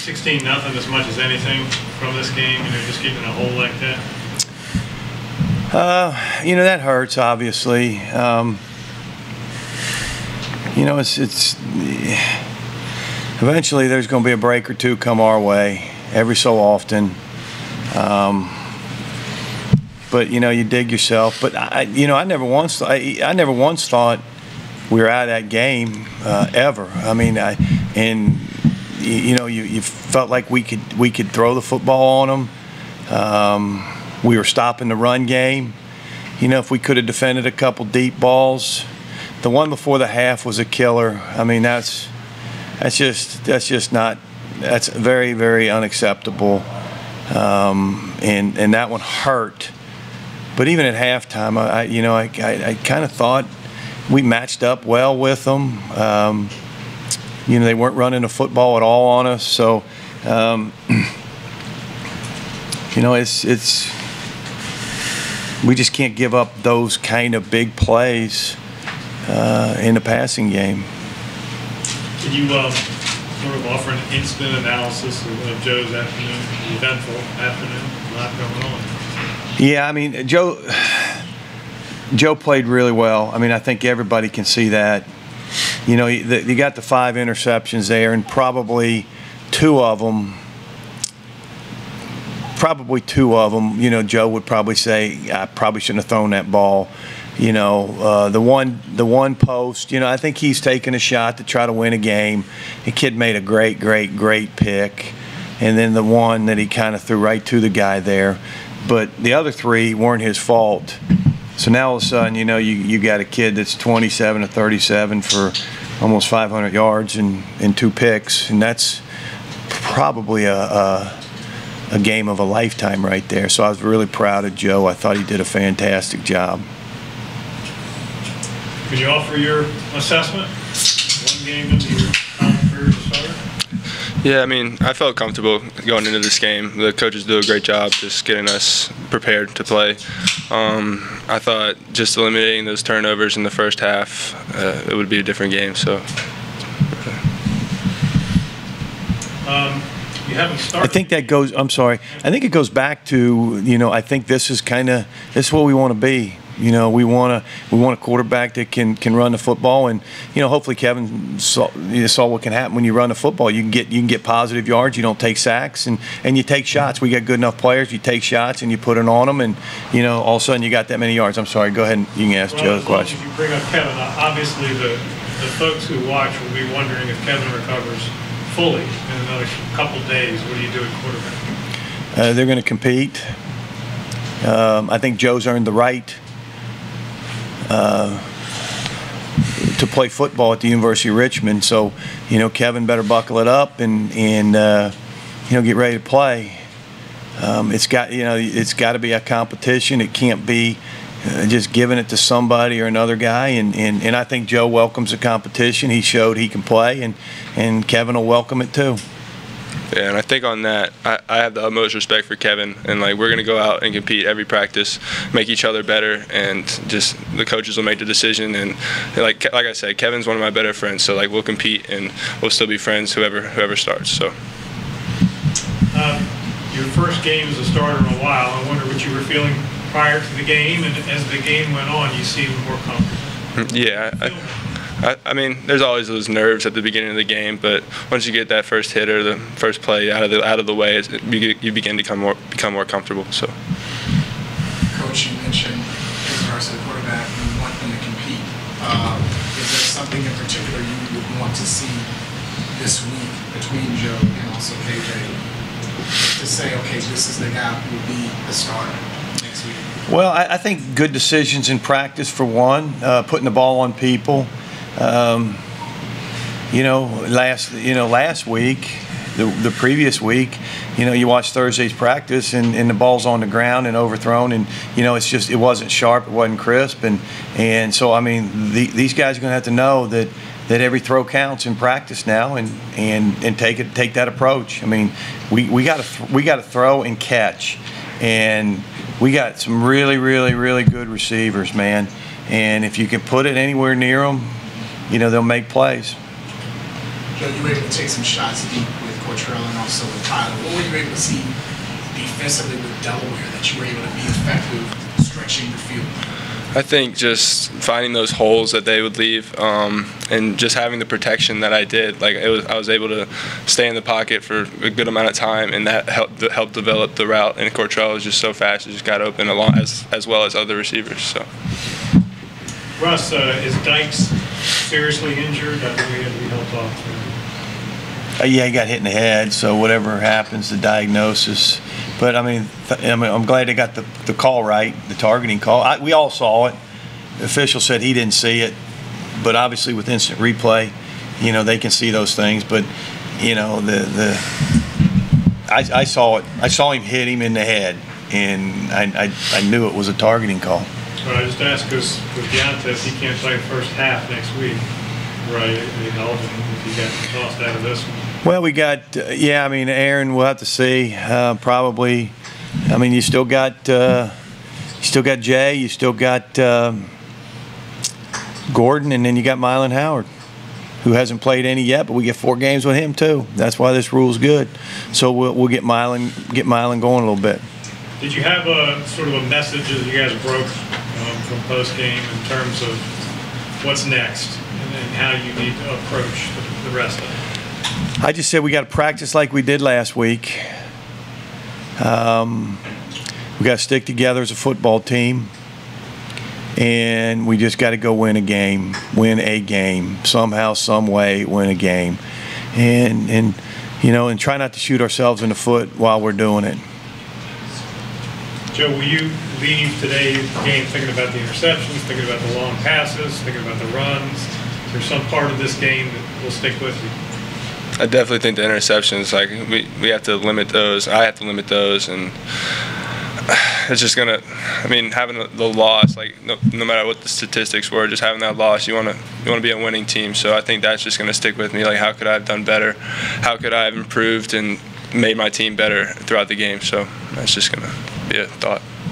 16-0 as much as anything from this game, just getting a hole like that? That hurts, obviously. It's eventually there's going to be a break or two come our way every so often. But you dig yourself. But I never once thought we were out of that game ever. I mean, you felt like we could throw the football on them. We were stopping the run game. If we could have defended a couple deep balls, the one before the half was a killer. I mean, that's very, very unacceptable. And that one hurt. But even at halftime, I kind of thought we matched up well with them. They weren't running the football at all on us. So, we just can't give up those kind of big plays in the passing game. Can you sort of offer an instant analysis of Joe's afternoon, the eventful afternoon, a lot going on? Yeah, I mean, Joe played really well. I mean, I think everybody can see that. You got the 5 interceptions there, and probably two of them, Joe would probably say, I probably shouldn't have thrown that ball. The one post, I think he's taking a shot to try to win a game. The kid made a great pick. And then the one that he kind of threw right to the guy there. But the other 3 weren't his fault. So now all of a sudden, you got a kid that's 27 to 37 for almost 500 yards and 2 picks. And that's probably a game of a lifetime right there. So I was really proud of Joe. I thought he did a fantastic job. Can you offer your assessment? One game into your college career as a starter? Yeah, I mean, I felt comfortable going into this game. The coaches do a great job just getting us prepared to play. I thought just eliminating those turnovers in the first half, it would be a different game. So. You haven't started. I think that goes. I'm sorry. I think it goes back to I think this is what we want to be. We want a quarterback that can run the football, and hopefully Kevin saw what can happen when you run the football. You can get positive yards. You don't take sacks, and you take shots. We got good enough players. You take shots and you put it on them, and all of a sudden you got that many yards. I'm sorry. Go ahead and you can ask Joe the question. As you bring up Kevin, obviously the folks who watch will be wondering if Kevin recovers fully in another couple days. What do you do at quarterback? They're going to compete. I think Joe's earned the right to play football at the University of Richmond. So, Kevin better buckle it up and get ready to play. It's got to be a competition. It can't be just giving it to somebody or another guy. And I think Joe welcomes the competition. He showed he can play, and Kevin will welcome it too. Yeah, and I think on that, I have the utmost respect for Kevin, and we're going to go out and compete every practice, make each other better, and just the coaches will make the decision. And like I said, Kevin's one of my better friends, so we'll compete and we'll still be friends whoever starts. So. Your first game as a starter in a while. I wonder what you were feeling prior to the game, and as the game went on, you seemed more comfortable. Yeah. I mean, there's always those nerves at the beginning of the game, but once you get that first hit or the first play out of the way, you begin to become more comfortable. So. Coach, you mentioned as far as the quarterback, you want them to compete. Is there something in particular you would want to see this week between Joe and also KJ to say, okay, this is the guy who will be the starter next week? Well, I think good decisions in practice for one, putting the ball on people. Last week, the previous week, you watch Thursday's practice and the ball's on the ground and overthrown, and it wasn't sharp, it wasn't crisp, and so I mean these guys are going to have to know that every throw counts in practice now, and take that approach. I mean we got to throw and catch, and we got some really good receivers, man, and if you can put it anywhere near them, they'll make plays. Joe, you were able to take some shots deep with Cortrell and also with Tyler. What were you able to see defensively with Delaware that you were able to be effective stretching the field? I think just finding those holes that they would leave, and just having the protection that I did. Like I was able to stay in the pocket for a good amount of time, and that helped develop the route. And Cortrell was just so fast; it just got open along as well as other receivers. So. Russ, is Dykes seriously injured? I think he had to be helped off. Yeah, he got hit in the head, so whatever happens, the diagnosis. But, I mean, I'm glad they got the call right, the targeting call. We all saw it. The official said he didn't see it. But obviously with instant replay, you know, they can see those things. But, you know, I saw it. I saw him hit him in the head, and I knew it was a targeting call. Well, I just asked because with Deontay, if he can't play first half next week, right, they held him if he got tossed out of this one. Well, we got, yeah, I mean, Aaron, we'll have to see. Probably, I mean, you still got Jay, you still got Gordon, and then you got Mylan Howard, who hasn't played any yet, but we get 4 games with him too. That's why this rule's good. So we'll get Mylan going a little bit. Did you have a sort of a message that you guys broke from Postgame in terms of what's next and how you need to approach the rest of it? I just said we got to practice like we did last week. We got to stick together as a football team, and we just got to go win a game somehow, some way, win a game, and you know, and try not to shoot ourselves in the foot while we're doing it. Joe, will you leave today's game thinking about the interceptions, thinking about the long passes, thinking about the runs? Is there some part of this game that will stick with you? I definitely think the interceptions, like we have to limit those. I have to limit those, and it's just gonna. I mean, having the loss, like no matter what the statistics were, just having that loss, you wanna be a winning team. So I think that's just gonna stick with me. Like, how could I have done better? How could I have improved and made my team better throughout the game? So that's just gonna be a thought.